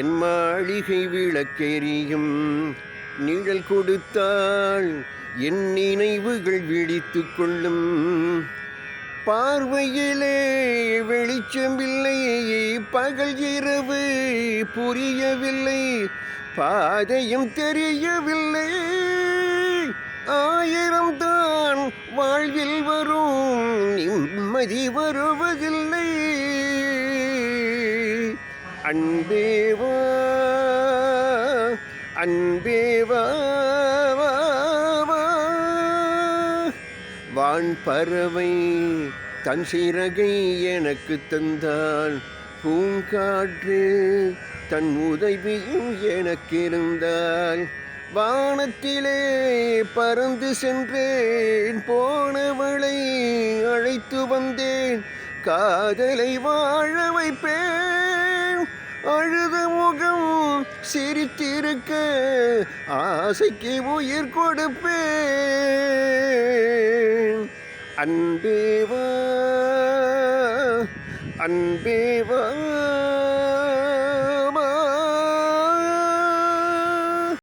என் மாளிகை விளக்கெரியும் நிழல் கொடுத்தாள் என் நினைவுகள் விழித்து கொள்ளும். பார்வையிலே வெளிச்சமில்லை, பகல் இரவு புரியவில்லை, பாதையும் தெரியவில்லை. ஆயிரம் தான் வாழ்வில் வரும், நிம்மதி வருவதில்லை. அன்பேவா அன்பேவா வான் பறவை தன் சிறகை எனக்கு தந்தாள், பூங்காற்று தன் உதவியும் எனக்கிருந்தாள். வானத்திலே பறந்து சென்றேன், போனவளை அழைத்து வந்தேன், காதலை வாழ வைப்பேன். அழுத முகம் சிரித்திருக்க ஆசைக்கு உயிர் கொடுப்பேன். அன்பேவா அன்பேவா.